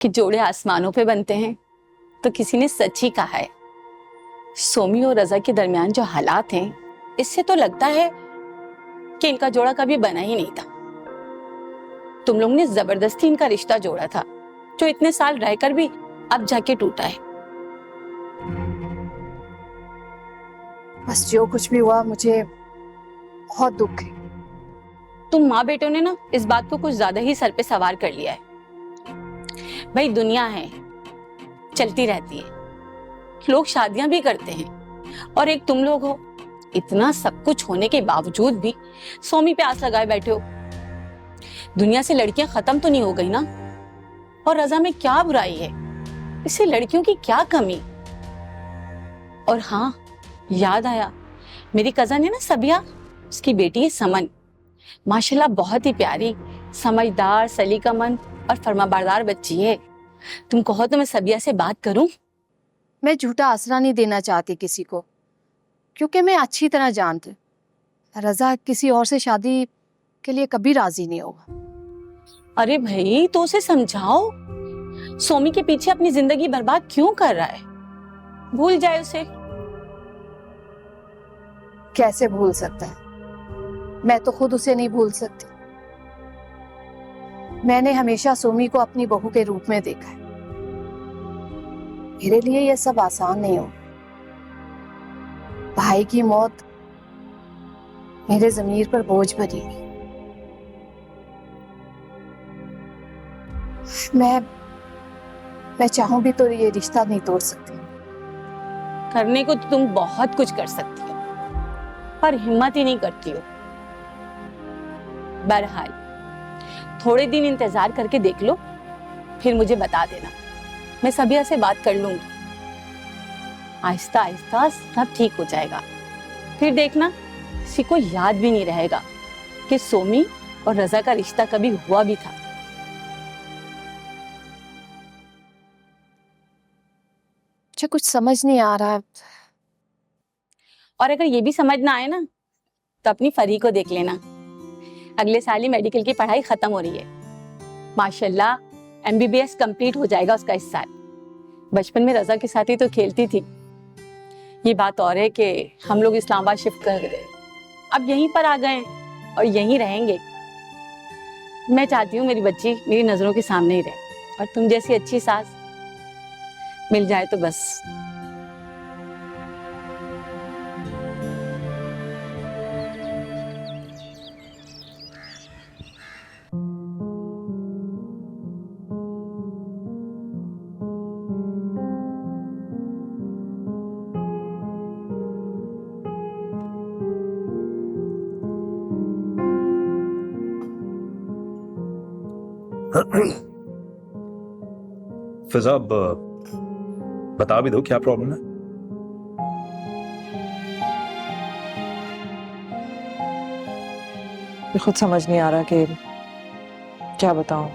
कि जोड़े आसमानों पे बनते हैं, तो किसी ने सच ही कहा है। सोमी और रजा के दरमियान जो हालात हैं, इससे तो लगता है कि इनका जोड़ा कभी बना ही नहीं था। तुम लोग ने जबरदस्ती इनका रिश्ता जोड़ा था, जो इतने साल रहकर भी अब जाके टूटा है। बस जो कुछ भी हुआ, मुझे बहुत दुख है। तुम माँ बेटों ने ना इस बात को कुछ ज्यादा ही सर पे सवार कर लिया है। भाई दुनिया है, चलती रहती है, लोग शादियां भी करते हैं, और एक तुम लोग हो, इतना सब कुछ होने के बावजूद भी सोमी पे आस लगाए बैठे हो। दुनिया से लड़कियां खत्म तो नहीं हो गई ना? और रजा में क्या बुराई है? इससे लड़कियों की क्या कमी? और हाँ, याद आया, मेरी कजन है ना सबिया, उसकी बेटी है समन। माशाल्लाह बहुत ही प्यारी, समझदार, सलीकामंद और फर्माबरदार बच्ची है। तुम कहो तो मैं सबिया से बात करूं? मैं झूठा आसरा नहीं देना चाहती किसी को, क्योंकि मैं अच्छी तरह जानती हूं रजा किसी और से शादी के लिए कभी राजी नहीं होगा। अरे भाई, तो उसे समझाओ, सोमी के पीछे अपनी जिंदगी बर्बाद क्यों कर रहा है? भूल जाए उसे। कैसे भूल सकता है? मैं तो खुद उसे नहीं भूल सकती। मैंने हमेशा सोमी को अपनी बहू के रूप में देखा है। मेरे लिए यह सब आसान नहीं हो। भाई की मौत मेरे जमीर पर बोझ बनी। मैं चाहूं भी तो ये रिश्ता नहीं तोड़ सकती। करने को तो तुम बहुत कुछ कर सकती हो, पर हिम्मत ही नहीं करती हो। बहरहाल थोड़े दिन इंतजार करके देख लो, फिर मुझे बता देना। मैं सबिया से बात कर लूंगी। आहिस्ता आहिस्ता सब ठीक हो जाएगा। फिर देखना, किसी को याद भी नहीं रहेगा कि सोमी और रजा का रिश्ता कभी हुआ भी था। मुझे कुछ समझ नहीं आ रहा है। और अगर ये भी समझ ना आए ना, तो अपनी फरी को देख लेना। अगले साल ही मेडिकल की पढ़ाई खत्म हो रही है। माशाल्लाह MBBS कंप्लीट हो जाएगा उसका इस साल। बचपन में रजा के साथ ही तो खेलती थी। ये बात और है कि हम लोग इस्लामाबाद शिफ्ट कर गए, अब यहीं पर आ गए और यहीं रहेंगे। मैं चाहती हूँ मेरी बच्ची मेरी नजरों के सामने ही रहे, और तुम जैसी अच्छी सास मिल जाए तो बस। फिजा, अब बता भी दो क्या प्रॉब्लम है। खुद समझ नहीं आ रहा कि क्या बताऊं,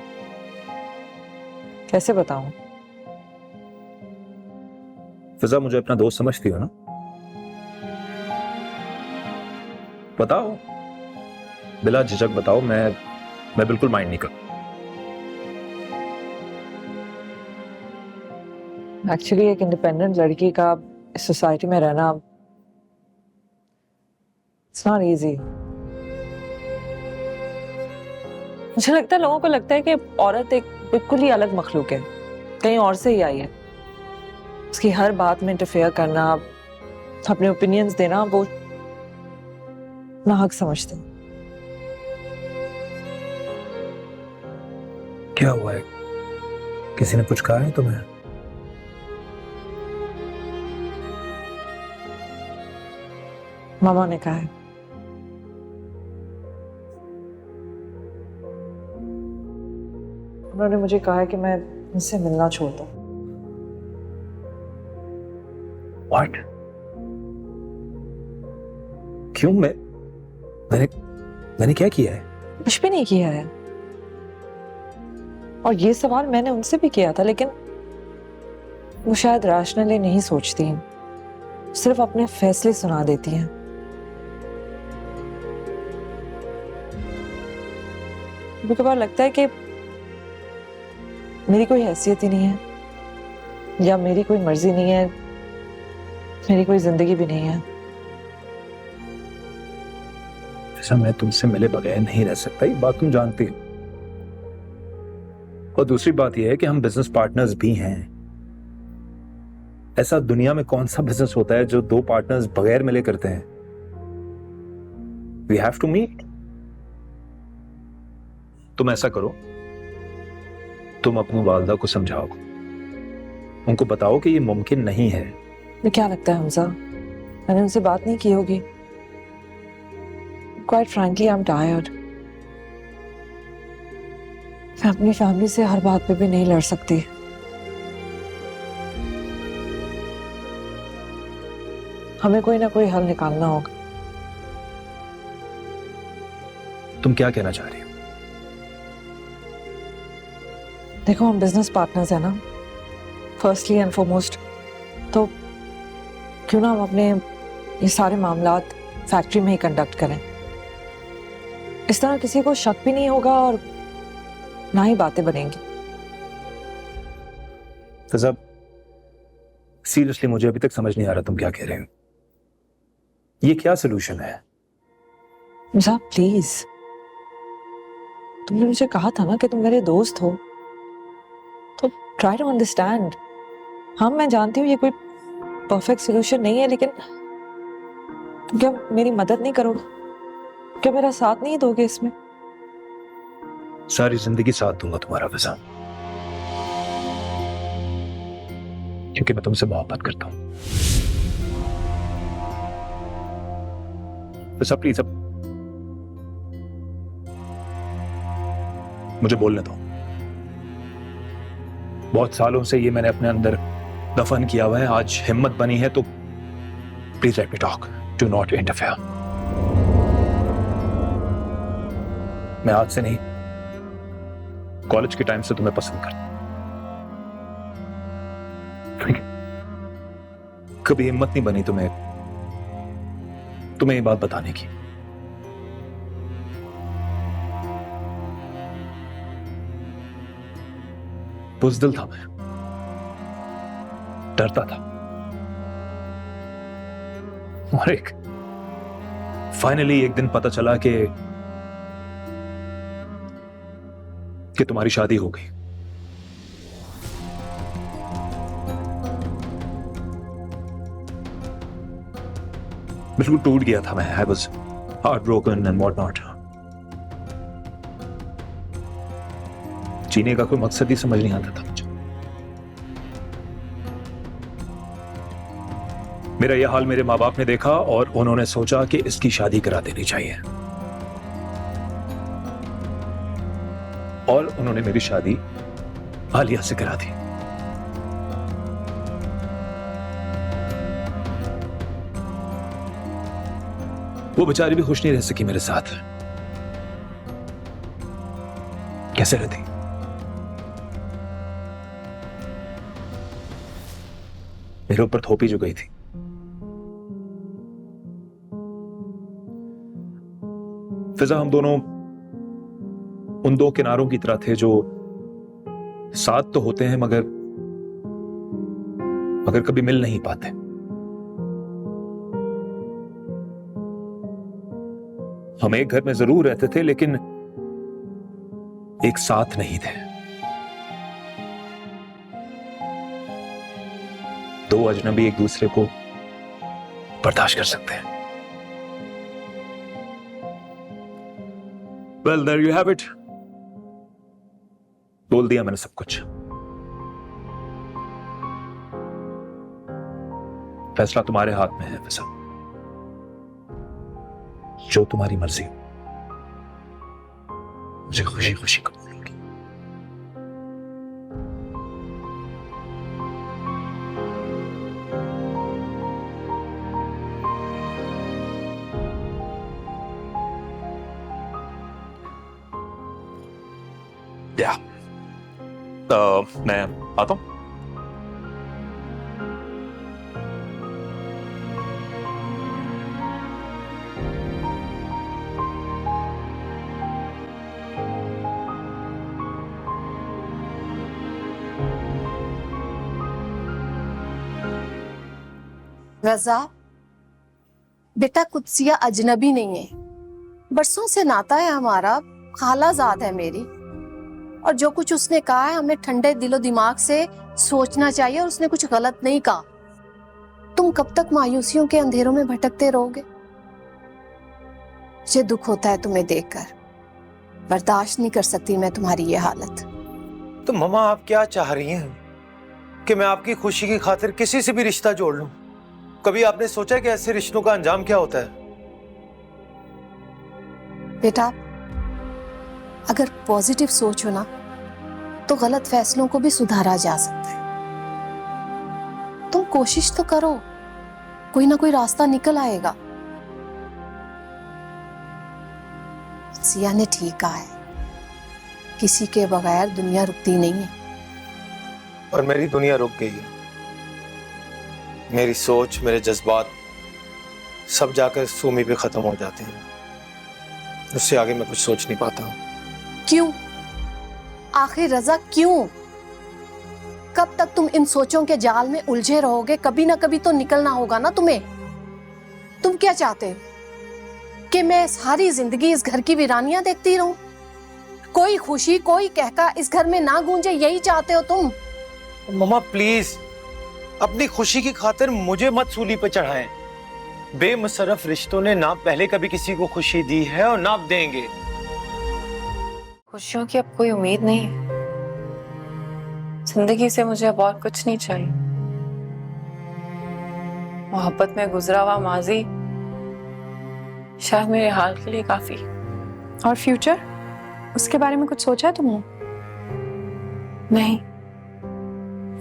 कैसे बताऊं। फिजा, मुझे अपना दोस्त समझती हो ना? बताओ, बिला झिझक बताओ। मैं बिल्कुल माइंड नहीं करता। एक्चुअली एक इंडिपेंडेंट लड़की का इस सोसाइटी में रहना इट्स नॉट इजी। मुझे लगता है लोगों को लगता है कि औरत एक बिल्कुल ही अलग मखलूक है, कहीं और से ही आई है। उसकी हर बात में इंटरफेयर करना, अपने ओपिनियंस देना, वो नाहक समझते हैं। क्या हुआ है? किसी ने कुछ कहा है तुम्हें? मामा ने कहा है। उन्होंने मुझे कहा है कि मैं उनसे मिलना छोड़ दूं। What? क्यों? मैंने क्या किया है? कुछ भी नहीं किया है। और ये सवाल मैंने उनसे भी किया था, लेकिन वो शायद रैशनली नहीं सोचती हैं, सिर्फ अपने फैसले सुना देती हैं। कभी कभार लगता है कि मेरी कोई हैसियत ही नहीं है, या मेरी कोई मर्जी नहीं है, मेरी कोई जिंदगी भी नहीं है। ऐसा मैं तुमसे मिले बगैर नहीं रह सकता, ये बात तुम जानती हो। और दूसरी बात यह है कि हम बिजनेस पार्टनर्स भी हैं। ऐसा दुनिया में कौन सा बिजनेस होता है जो दो पार्टनर्स बगैर मिले करते हैं? We have to meet. तुम ऐसा करो, तुम अपनी वालदा को समझाओ, उनको बताओ कि ये मुमकिन नहीं है। तो क्या लगता है हमजा, मैंने उनसे बात नहीं की होगी? Quite frankly I am tired. मैं अपनी फैमिली से हर बात पे भी नहीं लड़ सकती। हमें कोई ना कोई हल निकालना होगा। तुम क्या कहना चाह रही हो? देखो, हम बिजनेस पार्टनर्स हैं ना, फर्स्टली एंड फॉरमोस्ट, तो क्यों ना हम अपने ये सारे मामलात फैक्ट्री में ही कंडक्ट करें। इस तरह किसी को शक भी नहीं होगा और ना ही बातें बनेंगी। फिजा, सीरियसली मुझे अभी तक समझ नहीं आ रहा तुम क्या कह रहे हो। ये क्या सोल्यूशन है? मुझा प्लीज, तुमने मुझे कहा था ना कि तुम मेरे दोस्त हो, तो ट्राई टू अंडरस्टैंड। हाँ, मैं जानती हूँ ये कोई परफेक्ट सोल्यूशन नहीं है, लेकिन तुम क्या मेरी मदद नहीं करोगे? क्या मेरा साथ नहीं दोगे इसमें? सारी जिंदगी साथ दूंगा तुम्हारा फिजा, क्योंकि मैं तुमसे मोहब्बत करता हूं। फिजा प्लीज, अब मुझे बोलने दो। बहुत सालों से ये मैंने अपने अंदर दफन किया हुआ है, आज हिम्मत बनी है तो please let me talk, do not interfere. मैं आज से नहीं, कॉलेज के टाइम से तुम्हें पसंद करता हूं। कभी हिम्मत नहीं बनी तुम्हें ये बात बताने की। बुज़दिल था मैं, डरता था, और फाइनली एक दिन पता चला कि तुम्हारी शादी हो गई। बिल्कुल टूट गया था मैं। I was heartbroken and whatnot. जीने का कोई मकसद ही समझ नहीं आता था मुझे। मेरा यह हाल मेरे माँ बाप ने देखा और उन्होंने सोचा कि इसकी शादी करा देनी चाहिए, और उन्होंने मेरी शादी आलिया से करा दी। वो बेचारी भी खुश नहीं रह सकी मेरे साथ। कैसे रहती? मेरे ऊपर थोपी जो गई थी। फिजा, हम दोनों उन दो किनारों की तरह थे जो साथ तो होते हैं मगर कभी मिल नहीं पाते। हम एक घर में जरूर रहते थे लेकिन एक साथ नहीं थे। दो अजनबी एक दूसरे को बर्दाश्त कर सकते हैं। Well, there you have it. बोल दिया मैंने सब कुछ। फैसला तुम्हारे हाथ में है फिजा, जो तुम्हारी मर्जी हो। मुझे खुशी खुशी कबूल होगी। मैं आता हूं। रजा, बेटा कुत्सिया अजनबी नहीं है, बरसों से नाता है हमारा, खालाजाद है मेरी। और जो कुछ उसने कहा है हमें ठंडे दिलो दिमाग से सोचना चाहिए, और उसने कुछ गलत नहीं कहा। तुम कब तक मायूसियों के अंधेरों में भटकते रहोगे? मुझे दुख होता है तुम्हें देखकर, बर्दाश्त नहीं कर सकती मैं तुम्हारी ये हालत। तो मम्मा आप क्या चाह रही हैं कि मैं आपकी खुशी की खातिर किसी से भी रिश्ता जोड़ लूं? कभी आपने सोचा कि ऐसे रिश्तों का अंजाम क्या होता है? बेटा, अगर पॉजिटिव सोच हो ना तो गलत फैसलों को भी सुधारा जा सकता है। तुम कोशिश तो करो, कोई ना कोई रास्ता निकल आएगा। सिया ने ठीक कहा है, किसी के बगैर दुनिया रुकती नहीं है। और मेरी दुनिया रुक गई है। मेरी सोच, मेरे जज्बात सब जाकर सूमी पे खत्म हो जाते हैं। उससे आगे मैं कुछ सोच नहीं पाता हूँ। क्यों? आखिर रजा क्यों? कब तक तुम इन सोचों के जाल में उलझे रहोगे? कभी ना कभी तो निकलना होगा ना तुम्हें। तुम क्या चाहते हो कि मैं सारी जिंदगी इस घर की वीरानियां देखती रहूं? कोई खुशी, कोई कहका इस घर में ना गूंजे, यही चाहते हो तुम? मम्मा प्लीज, अपनी खुशी की खातिर मुझे मत सूली पे चढ़ाएं। बेमुशर्रफ रिश्तों ने ना पहले कभी किसी को खुशी दी है और ना अब देंगे। खुशियों की अब कोई उम्मीद नहीं है। जिंदगी से मुझे अब और कुछ नहीं चाहिए। मोहब्बत में गुजरा हुआ माजी शायद मेरे हाल के लिए काफी। और फ्यूचर, उसके बारे में कुछ सोचा है तुमने? नहीं,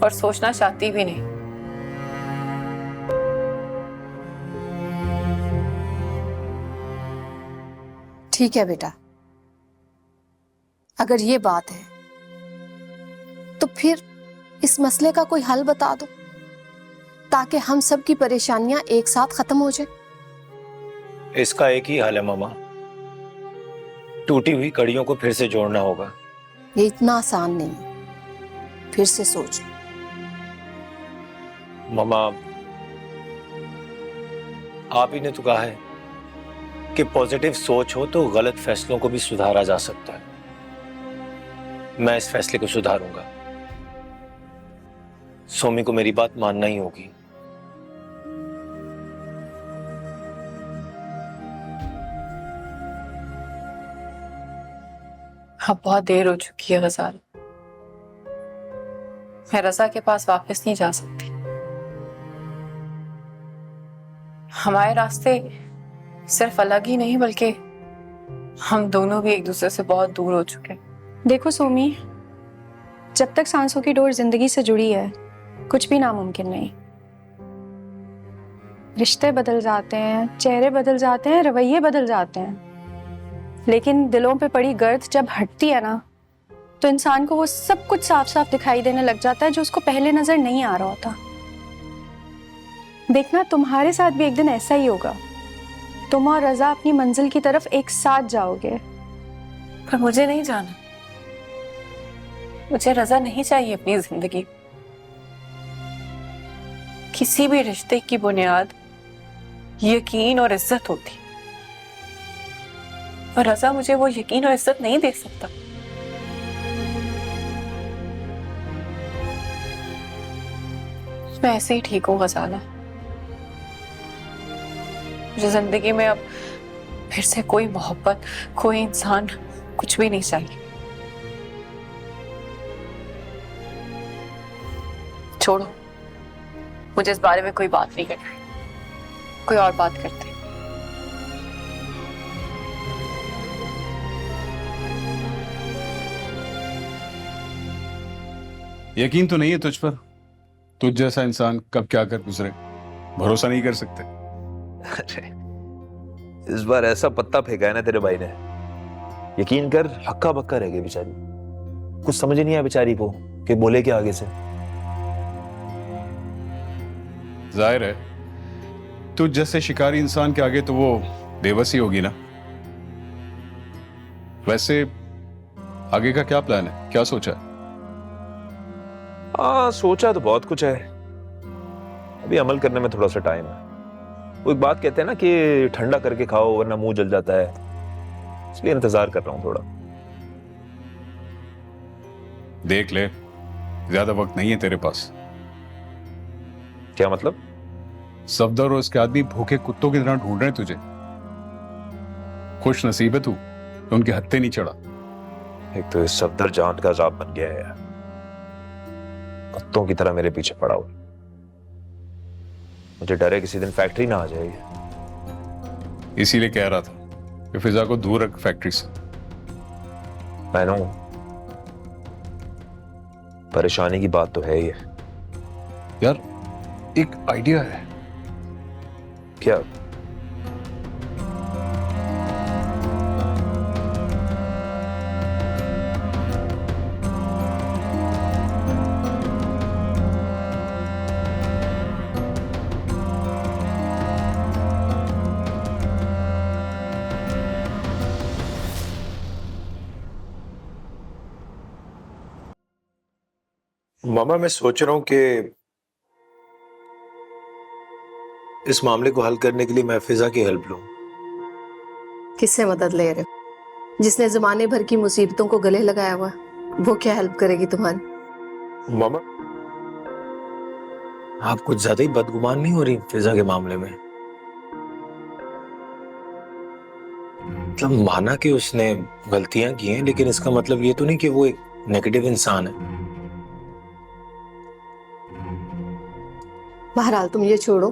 और सोचना चाहती भी नहीं। ठीक है बेटा, अगर ये बात है तो फिर इस मसले का कोई हल बता दो, ताकि हम सब की परेशानियां एक साथ खत्म हो जाए। इसका एक ही हल है मम्मा, टूटी हुई कड़ियों को फिर से जोड़ना होगा। ये इतना आसान नहीं है, फिर से सोच लो। मम्मा आप ही ने तो कहा है कि पॉजिटिव सोच हो तो गलत फैसलों को भी सुधारा जा सकता है। मैं इस फैसले को सुधारूंगा। सोमी को मेरी बात मानना ही होगी। अब बहुत देर हो चुकी है गजाल। मैं रजा के पास वापस नहीं जा सकती। हमारे रास्ते सिर्फ अलग ही नहीं बल्कि हम दोनों भी एक दूसरे से बहुत दूर हो चुके हैं। देखो सोमी, जब तक सांसों की डोर जिंदगी से जुड़ी है, कुछ भी नामुमकिन नहीं। रिश्ते बदल जाते हैं, चेहरे बदल जाते हैं, रवैये बदल जाते हैं, लेकिन दिलों पे पड़ी गर्द जब हटती है ना, तो इंसान को वो सब कुछ साफ साफ दिखाई देने लग जाता है जो उसको पहले नजर नहीं आ रहा होता। देखना, तुम्हारे साथ भी एक दिन ऐसा ही होगा। तुम और रजा अपनी मंजिल की तरफ एक साथ जाओगे। पर मुझे नहीं जाना। मुझे रजा नहीं चाहिए अपनी जिंदगी। किसी भी रिश्ते की बुनियाद यकीन और इज्जत होती, और रजा मुझे वो यकीन और इज्जत नहीं दे सकता। मैं ऐसे ही ठीक हूँ गजाला। मुझे जिंदगी में अब फिर से कोई मोहब्बत, कोई इंसान, कुछ भी नहीं चाहिए। छोड़ो, मुझे इस बारे में कोई बात नहीं करनी। कोई और बात करते हैं। यकीन तो नहीं है तुझ पर। तुझ जैसा इंसान कब क्या कर गुजरे, भरोसा नहीं कर सकते। अरे इस बार ऐसा पत्ता फेंका है ना तेरे भाई ने, यकीन कर हक्का बक्का रह गई बेचारी। कुछ समझ ही नहीं आया बेचारी को कि बोले क्या आगे से। जाहिर है तुझ जैसे शिकारी इंसान के आगे तो वो बेबस ही होगी ना। वैसे आगे का क्या प्लान है, क्या सोचा है? हाँ सोचा तो बहुत कुछ है, अभी अमल करने में थोड़ा सा टाइम है। वो एक बात कहते हैं ना कि ठंडा करके खाओ वरना मुंह जल जाता है, इसलिए इंतजार कर रहा हूं थोड़ा। देख ले, ज्यादा वक्त नहीं है तेरे पास। क्या मतलब? सफदर और उसके आदमी भूखे कुत्तों की तरह ढूंढ रहे हैं तुझे। खुश नसीब है तू तो उनके हत्थे नहीं चढ़ा। एक तो इस सफदर जान का अजाब बन गया है यार, कुत्तों की तरह मेरे पीछे पड़ा हुआ। मुझे डर है किसी दिन फैक्ट्री ना आ जाएगी। इसीलिए कह रहा था कि फिजा को दूर रख फैक्ट्री से। मैं नो परेशानी की बात तो है ही है। यार एक आइडिया है। क्या? मामा, मैं सोच रहा हूं कि इस मामले को हल करने के लिए मैं फिजा की हेल्प लूं। किससे मदद ले रहे हो? जिसने जमाने भर की मुसीबतों को गले लगाया हुआ, वो क्या हेल्प करेगी तुम्हारी? मामा, आप कुछ ज्यादा ही बदगुमान नहीं हो रही फिजा के मामले में? मतलब माना कि उसने गलतियां की हैं, लेकिन इसका मतलब ये तो नहीं कि वो एक नेगेटिव इंसान है। बहरहाल तुम ये छोड़ो,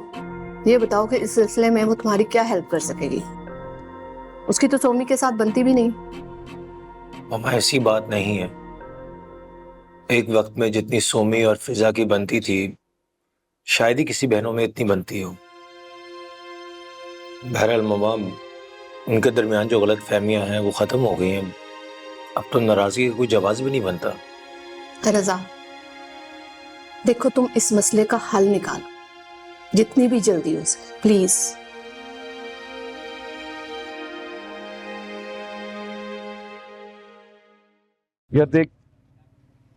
ये बताओ कि इस सिलसिले में वो तुम्हारी क्या हेल्प कर सकेगी? उसकी तो सोमी के साथ बनती भी नहीं। मामा, ऐसी बात नहीं है। एक वक्त में जितनी सोमी और फिजा की बनती थी, शायद ही किसी बहनों में इतनी बनती हो। बहरहाल मामा, उनके दरमियान जो गलत फहमियां हैं वो खत्म हो गई हैं। अब तो नाराजगी का कोई जवाब भी नहीं बनता। रजा, देखो तुम इस मसले का हल निकालो जितनी भी जल्दी हो सके, प्लीज। यार देख,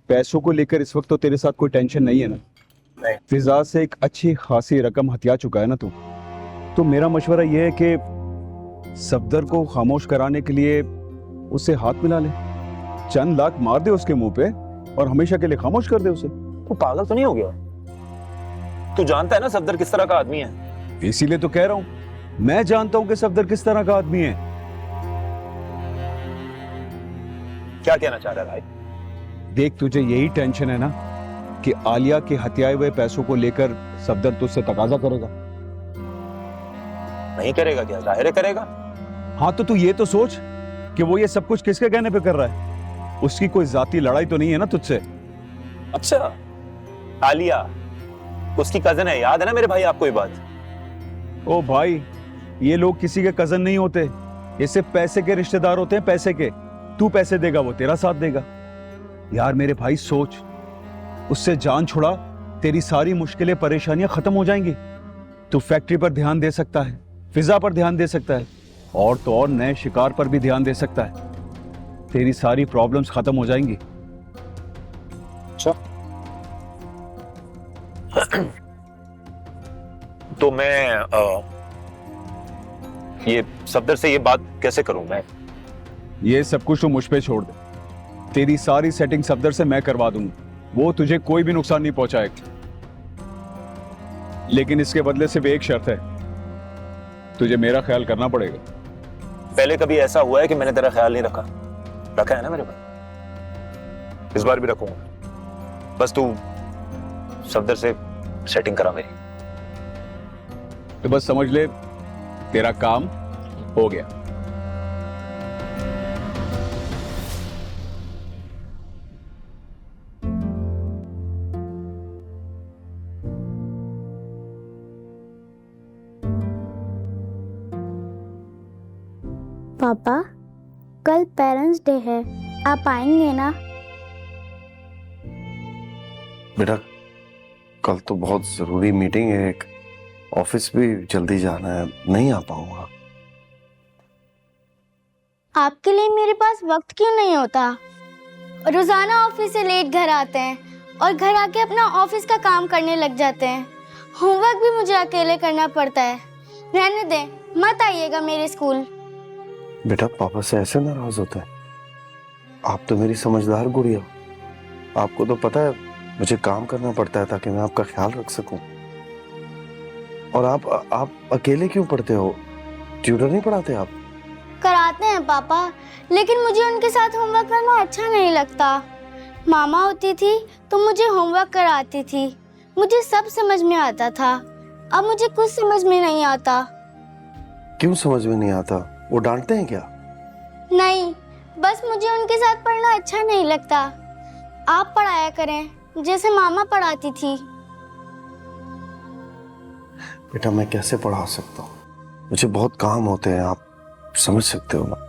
पैसों को लेकर इस वक्त तो तेरे साथ कोई टेंशन नहीं है ना? नहीं। फिजा से एक अच्छी खासी रकम हथिया चुका है ना तू। तो मेरा मशवरा यह है कि सफदर को खामोश कराने के लिए उससे हाथ मिला ले, चंद लाख मार दे उसके मुंह पे और हमेशा के लिए खामोश कर दे उसे। तू पागल तो नहीं हो गया? तू जानता है ना सफदर किस तरह का आदमी है। इसीलिए तो कह रहा हूं, मैं जानता हूं कि सफदर किस तरह का आदमी है। क्या कहना चाह रहा है भाई? देख, तुझे यही टेंशन है ना कि आलिया के हत्याए हुए पैसों को लेकर सफदर तुझसे तकाजा करेगा। नहीं करेगा क्या? जाहिर है करेगा। हाँ, तो तू ये तो सोच कि वो ये सब कुछ किसके कहने पे कर रहा है। उसकी कोई जाती लड़ाई तो नहीं है ना तुझसे? अच्छा, आलिया उसकी कजन है, याद है ना मेरे भाई आपको ये बात? ओ भाई, ये लोग किसी के कजन नहीं होते, ये सिर्फ पैसे के रिश्तेदार होते हैं, पैसे के। तू पैसे देगा, वो तेरा साथ देगा। यार मेरे भाई सोच, उससे जान छुड़ा, तेरी सारी मुश्किलें परेशानियां खत्म हो जाएंगी। तू फैक्ट्री पर ध्यान दे सकता है, फिजा पर ध्यान दे सकता है, और तो और नए शिकार पर भी ध्यान दे सकता है। तेरी सारी प्रॉब्लम्स खत्म हो जाएंगी। अच्छा, तो मैं ये सफदर से ये बात कैसे करूं मैं? ये सब कुछ तो मुझ पे छोड़ दे। तेरी सारी सेटिंग सफदर से मैं करवा दूंगा, वो तुझे कोई भी नुकसान नहीं पहुंचाएगा। लेकिन इसके बदले सिर्फ एक शर्त है, तुझे मेरा ख्याल करना पड़ेगा। पहले कभी ऐसा हुआ है कि मैंने तेरा ख्याल नहीं रखा? रखा है ना मेरे भाई, इस बार भी रखूंगा। बस तू सफदर से सेटिंग करा मेरी। तो बस समझ ले, तेरा काम हो गया। पापा, कल पेरेंट्स डे है, आप आएंगे ना? बेटा, कल तो बहुत जरूरी मीटिंग है, एक ऑफिस भी जल्दी जाना है, नहीं आ पाऊंगा। आपके लिए मेरे पास वक्त क्यों नहीं होता? रोजाना ऑफिस से लेट घर आते हैं और घर आके अपना ऑफिस का काम करने लग जाते हैं। होमवर्क भी मुझे अकेले करना पड़ता है। रहने दे, मत आइएगा मेरे स्कूल। बेटा पापा से ऐसे नाराज होता है? आप तो मेरी समझदार गुड़िया हो। आपको तो पता है मुझे काम करना पड़ता है ताकि मैं आपका ख्याल रख सकूं। और आप अकेले क्यों पढ़ते हो? ट्यूटर नहीं पढ़ाते आप? कराते हैं पापा, लेकिन मुझे उनके साथ होमवर्क करना अच्छा नहीं लगता। मामा होती थी तो मुझे होमवर्क कराती थी, मुझे सब समझ में आता था। अब मुझे कुछ समझ में नहीं आता। क्यों समझ में नहीं आता? वो डांटते हैं क्या? नहीं, बस मुझे उनके साथ पढ़ना अच्छा नहीं लगता। आप पढ़ाया करें जैसे मामा पढ़ाती थी। बेटा मैं कैसे पढ़ा सकता हूँ? मुझे बहुत काम होते हैं, आप समझ सकते हो ना।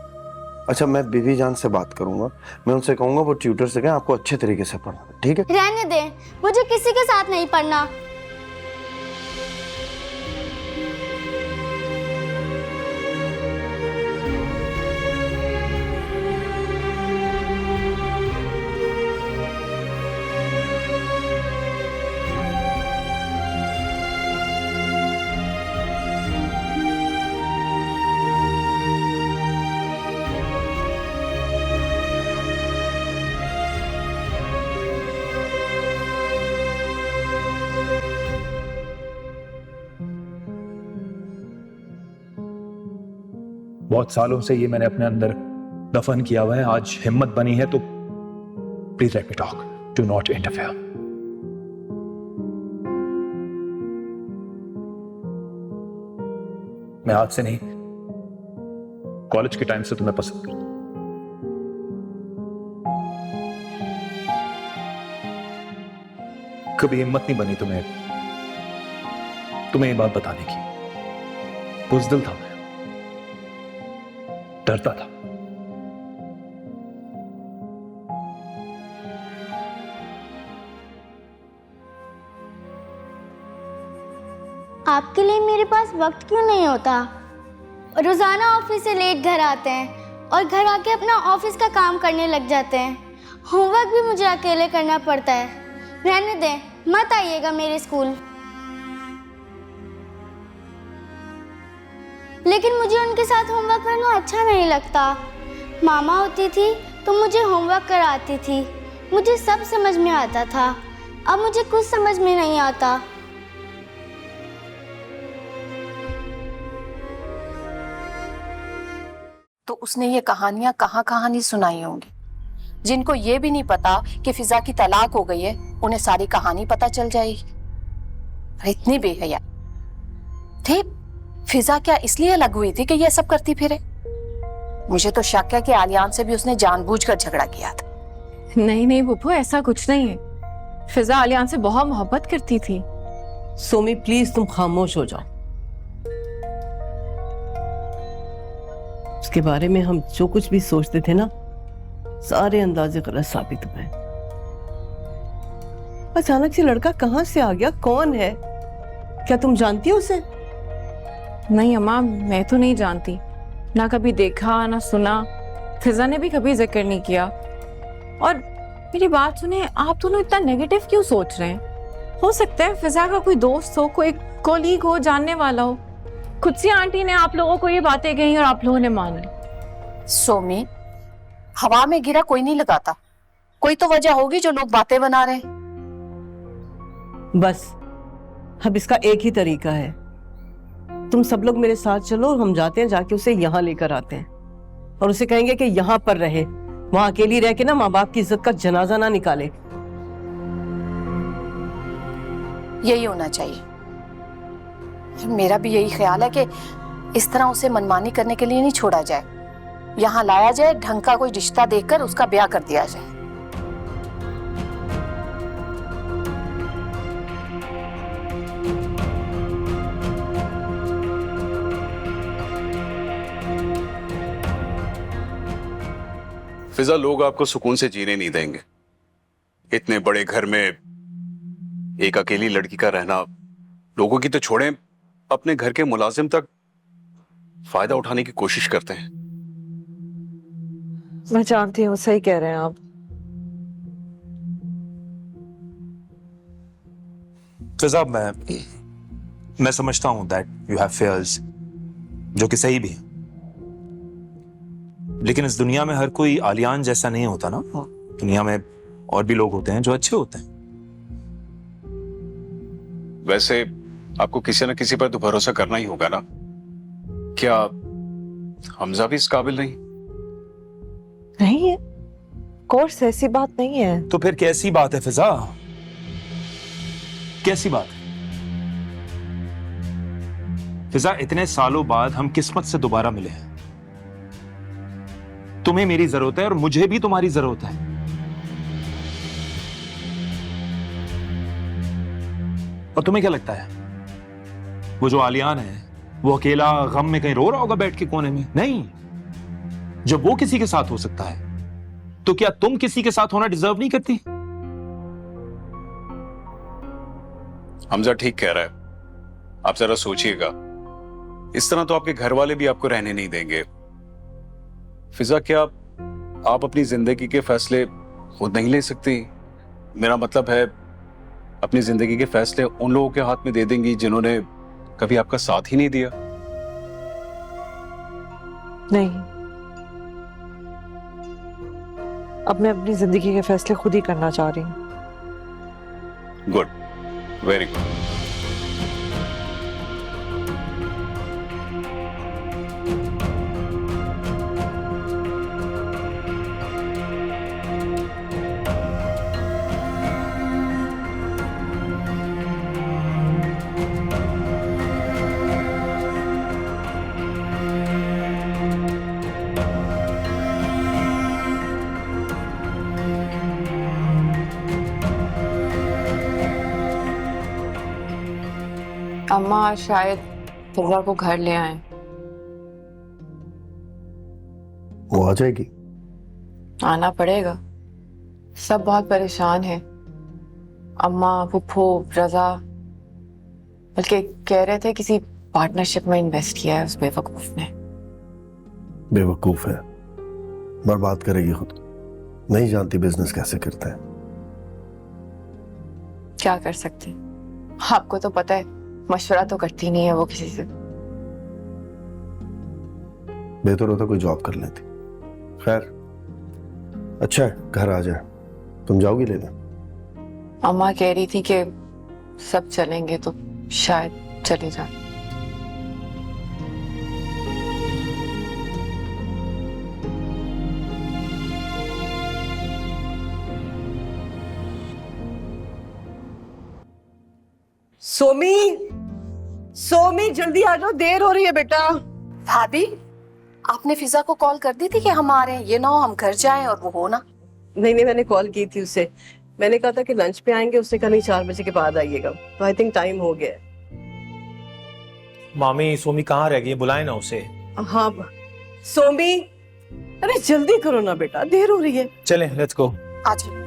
अच्छा मैं बीवी जान से बात करूंगा, मैं उनसे कहूंगा वो ट्यूटर से कहें आपको अच्छे तरीके से पढ़ा, ठीक है? रहने दे, मुझे किसी के साथ नहीं पढ़ना। बहुत सालों से ये मैंने अपने अंदर दफन किया हुआ है। आज हिम्मत बनी है तो please let me talk, do not interfere. मैं आज से नहीं, कॉलेज के टाइम से तुम्हें पसंद करता हूं। कभी हिम्मत नहीं बनी तुम्हें ये बात बताने की। बुज़दिल था मैं, डरता था। आपके लिए मेरे पास वक्त क्यों नहीं होता? रोजाना ऑफिस से लेट घर आते हैं और घर आके अपना ऑफिस का काम करने लग जाते हैं। होमवर्क भी मुझे अकेले करना पड़ता है। रहने दें, मत आइएगा मेरे स्कूल। लेकिन मुझे उनके साथ होमवर्क करना अच्छा नहीं लगता। मामा होती थी तो मुझे होमवर्क कराती थी, मुझे सब समझ में आता था। अब मुझे कुछ समझ में नहीं आता। तो उसने ये कहानियां कहाँ नहीं सुनाई होंगी। जिनको ये भी नहीं पता कि फिजा की तलाक हो गई है, उन्हें सारी कहानी पता चल जाएगी। अरे इतनी बेहया थी फिजा, क्या इसलिए अलग हुई थी कि ये सब करती फिरे? मुझे तो शक है कि आलियान से भी उसने जानबूझकर झगड़ा किया था। नहीं नहीं बुप्पू, ऐसा कुछ नहीं है। फिजा आलियान से बहुत मोहब्बत करती थी। सोमी प्लीज तुम खामोश हो जाओ। उसके बारे में हम जो कुछ भी सोचते थे ना, सारे अंदाजे गलत साबित हुए। अचानक से लड़का कहां से आ गया? कौन है? क्या तुम जानती हो उसे? नहीं अम्मा, मैं तो नहीं जानती, ना कभी देखा ना सुना। फिजा ने भी कभी जिक्र नहीं किया। और मेरी बात सुने, आप दोनों इतना नेगेटिव क्यों सोच रहे हैं? हो सकता है फिजा का कोई दोस्त हो, कोई कोलीग हो, जानने वाला हो। खुद से आंटी ने आप लोगों को ये बातें कही और आप लोगों ने मान ली। सोमी, हवा में गिरा कोई नहीं लगाता। कोई तो वजह होगी जो लोग बातें बना रहे हैं। बस अब इसका एक ही तरीका है, तुम सब लोग मेरे साथ चलो और हम जाते हैं, जाके उसे यहाँ लेकर आते हैं और उसे कहेंगे कि यहाँ पर रहे, वहां अकेली रह के ना माँ बाप की इज्जत का जनाजा ना निकाले। यही होना चाहिए। मेरा भी यही ख्याल है कि इस तरह उसे मनमानी करने के लिए नहीं छोड़ा जाए। यहाँ लाया जाए, ढंग का कोई रिश्ता देखकर उसका ब्याह कर दिया जाए। फिजा, लोग आपको सुकून से जीने नहीं देंगे। इतने बड़े घर में एक अकेली लड़की का रहना, लोगों की तो छोड़ें, अपने घर के मुलाजिम तक फायदा उठाने की कोशिश करते हैं। मैं जानती हूँ, सही कह रहे हैं आप। फिजा, मैं समझता हूं दैट यू हैव फेयर्स, जो कि सही भी है, लेकिन इस दुनिया में हर कोई आलियान जैसा नहीं होता ना। दुनिया में और भी लोग होते हैं जो अच्छे होते हैं। वैसे आपको किसी न किसी पर तो भरोसा करना ही होगा ना। क्या हमजा भी इस काबिल नहीं? नहीं है, कोर्स ऐसी बात नहीं है। तो फिर कैसी बात है फिजा? कैसी बात है फिजा? इतने सालों बाद हम किस्मत से दोबारा मिले हैं। तुम्हें मेरी जरूरत है और मुझे भी तुम्हारी जरूरत है। और तुम्हें क्या लगता है वो जो आलियान है वो अकेला गम में कहीं रो रहा होगा बैठ के कोने में? नहीं। जब वो किसी के साथ हो सकता है तो क्या तुम किसी के साथ होना डिजर्व नहीं करती? हमजा ठीक कह रहा है। आप जरा सोचिएगा, इस तरह तो आपके घर वाले भी आपको रहने नहीं देंगे। फिजा, क्या आप अपनी जिंदगी के फैसले खुद नहीं ले सकती? मेरा मतलब है, अपनी जिंदगी के फैसले उन लोगों के हाथ में दे देंगी जिन्होंने कभी आपका साथ ही नहीं दिया। नहीं, अब मैं अपनी जिंदगी के फैसले खुद ही करना चाह रही हूँ। Good, very good. अम्मा शायद फिजा को घर ले आए। वो आ जाएगी। आना पड़ेगा, सब बहुत परेशान हैं। अम्मा, फुप्पो, रजा, बल्कि कह रहे थे किसी पार्टनरशिप में इन्वेस्ट किया है उस बेवकूफ ने। बेवकूफ है, बर्बाद करेगी खुद को। नहीं जानती बिजनेस कैसे करता है। क्या कर सकते हैं, आपको तो पता है, मशवरा तो करती नहीं है वो किसी से। बेहतर होता कोई जॉब कर लेती। खैर, अच्छा है घर आ जाए। तुम जाओगी लेने? अम्मा कह रही थी कि सब चलेंगे तो शायद चले जाए। सोमी, सोमी जल्दी आ जाओ, देर हो रही है बेटा। भाभी, आपने फिजा को कॉल कर दी थी कि हम आ रहे हैं? ये ना हो हम घर जाएं और वो हो ना। नहीं नहीं, मैंने कॉल की थी उसे। मैंने कहा था कि लंच पे आएंगे, उसने कहा नहीं 4 बजे के बाद आइएगा। तो आई थिंक टाइम हो गया है। मामी, सोमी कहाँ रह गई? बुलाए ना उसे। हाँ सोमी, अरे जल्दी करो ना बेटा, देर हो रही है। चलें, लेट्स गो। आ जाओ।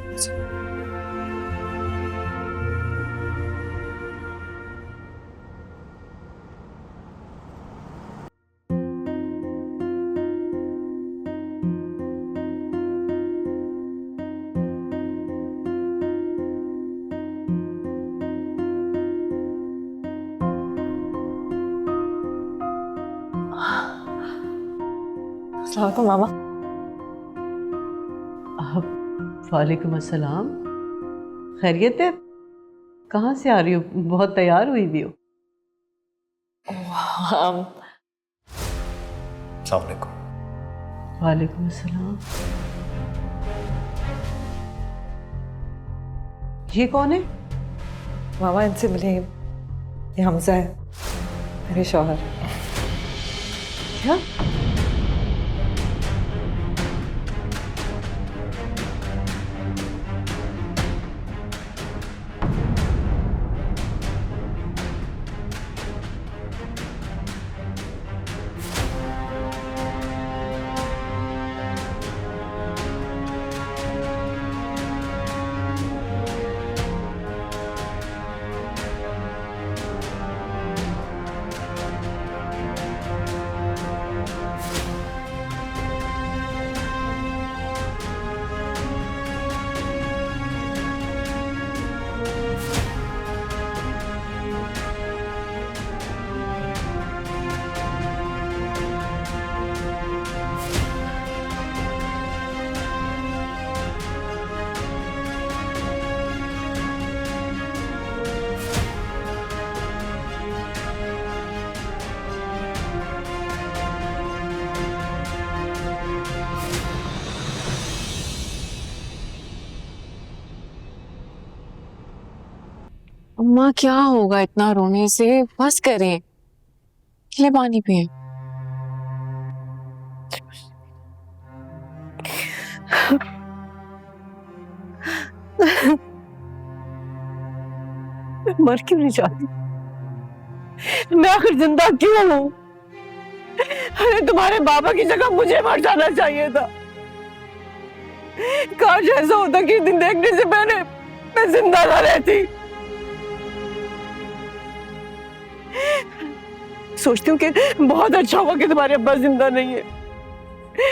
अस्सलाम मामा। वालेकुम अस्सलाम। खैरियत है? कहाँ से आ रही हो? बहुत तैयार हुई भी हो। अस्सलाम वालेकुम। वालेकुम अस्सलाम। ये कौन है? मामा, इनसे मिले। ये हमजा है, मेरे शौहर। क्या? अम्मा क्या होगा इतना रोने से, बस करें, ले पानी पिए। मर क्यों नहीं जाती? मैं आखिर जिंदा क्यों हूं? अरे तुम्हारे बाबा की जगह मुझे मर जाना चाहिए था। काश ऐसा होता कि दिन देखने से पहले मैं जिंदा ना रहती। सोचती हूँ कि बहुत अच्छा हुआ कि तुम्हारे अब्बा जिंदा नहीं है।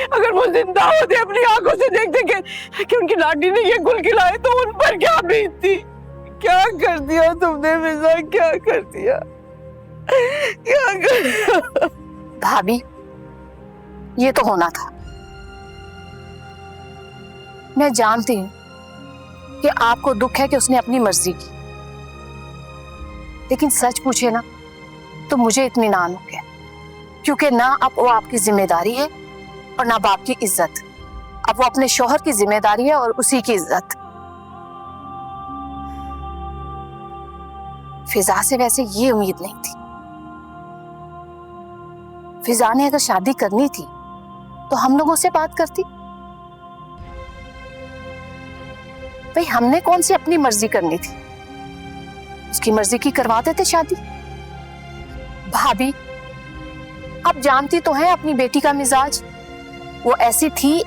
अगर वो जिंदा होते अपनी आंखों से देखते कि उनकी लाडी ने ये गुल खिलाए तो उन पर क्या बीतती। क्या कर दिया तुमने फिजा, क्या कर दिया, क्या कर दिया? भाभी, ये तो होना था। मैं जानती हूं कि आपको दुख है कि उसने अपनी मर्जी की, लेकिन सच पूछे ना तो मुझे इत्मीनान हो गया, क्योंकि ना अब वो आपकी जिम्मेदारी है और ना बाप की इज्जत। अब वो अपने शौहर की जिम्मेदारी है और उसी की इज्जत। फिजा से वैसे ये उम्मीद नहीं थी। फिजा ने अगर शादी करनी थी तो हम लोगों से बात करती। भाई हमने कौन सी अपनी मर्जी करनी थी, उसकी मर्जी की करवा देते शादी। भाभी, आप जानती तो हैं अपनी बेटी का मिजाज, वो ऐसी थी,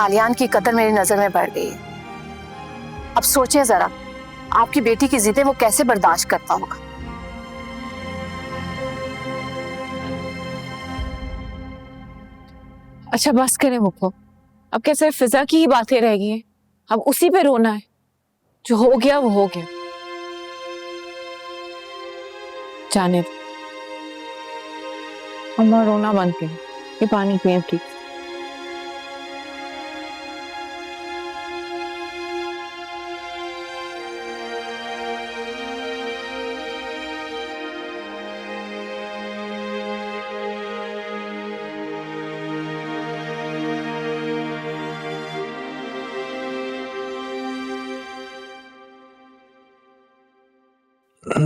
आलियान की कदर मेरी नजर में बढ़ गई है। अब सोचें जरा, आपकी बेटी की जिद्दें वो कैसे बर्दाश्त करता होगा। अच्छा बस करें मुक्को, अब क्या सिर्फ फिजा की ही बातें रह गई हैं? अब उसी पे रोना है? जो हो गया वो हो गया, जाने दो। अम्मा रोना बंद करें, ये पानी पिए प्लीज।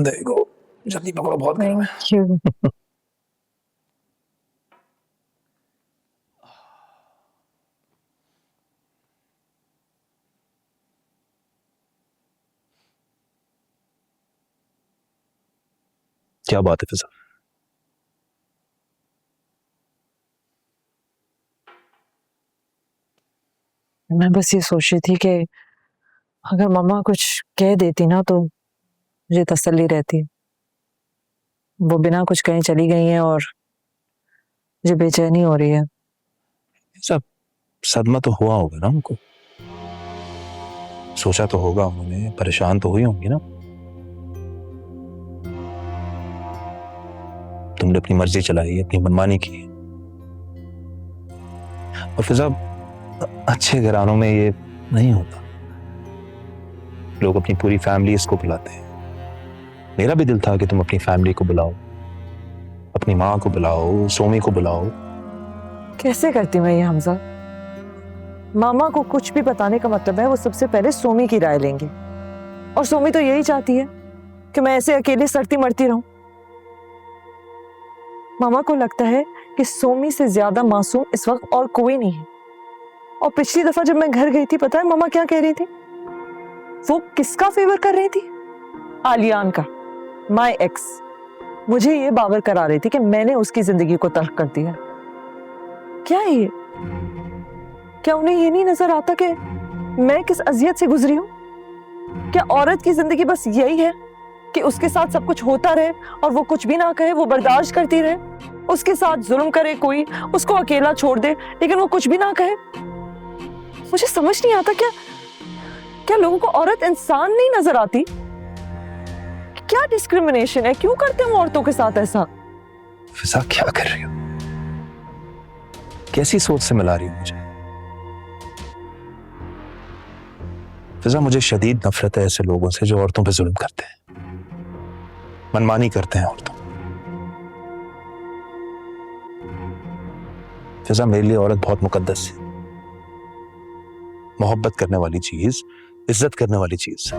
देखो जल्दी पकड़ो, बहुत गर्म है। क्या बात है फिजा? मैं बस ये सोच रही थी कि अगर मम्मा कुछ कह देती ना तो मुझे तसल्ली रहती। वो बिना कुछ कहीं चली गई हैं और मुझे बेचैनी हो रही है। सब सदमा तो हुआ होगा ना उनको, सोचा तो होगा उन्होंने, परेशान तो हुई होंगी ना। तुमने अपनी मर्जी चलाई, अपनी मनमानी की। और फिजा अच्छे घरानों में ये नहीं होता, लोग अपनी पूरी फैमिली इसको बुलाते हैं। मेरा भी दिल था कि तुम अपनी फैमिली को बुलाओ, अपनी माँ को बुलाओ, सोमी को बुलाओ। कैसे करती मैं ये हमजा? मामा को कुछ भी बताने का मतलब है वो सबसे पहले सोमी की राय लेंगे, और सोमी तो यही चाहती है कि मैं ऐसे अकेले सड़ती मरती रहूं। मामा को लगता है कि सोमी से ज्यादा मासूम इस वक्त और कोई नहीं है। और पिछली दफा जब मैं घर गई थी, पता है मामा क्या कह रही थी? वो किसका फेवर कर रही थी? आलियान का, माय एक्स। मुझे ये बावर करा रही थी कि मैंने उसकी जिंदगी को तर्क कर दिया। क्या है ये? क्या उन्हें ये नहीं नजर आता कि मैं किस अजियत से गुजरी हूं? क्या औरत की जिंदगी बस यही है कि उसके साथ सब कुछ होता रहे और वो कुछ भी ना कहे, वो बर्दाश्त करती रहे? उसके साथ जुल्म करे कोई, उसको अकेला छोड़ दे लेकिन वो कुछ भी ना कहे? मुझे समझ नहीं आता, क्या लोगों को औरत इंसान नहीं नजर आती? क्या डिस्क्रिमिनेशन है? क्यों करते हैं औरतों के साथ ऐसा? फिजा क्या कर रही हो? कैसी सोच से मिला रही हो मुझे? फिजा मुझे शदीद नफरत है ऐसे लोगों से जो औरतों पे जुल्म करते हैं, मनमानी करते हैं औरतों। फिजा मेरे लिए औरत बहुत मुकद्दस है, मोहब्बत करने वाली चीज, इज्जत करने वाली चीज।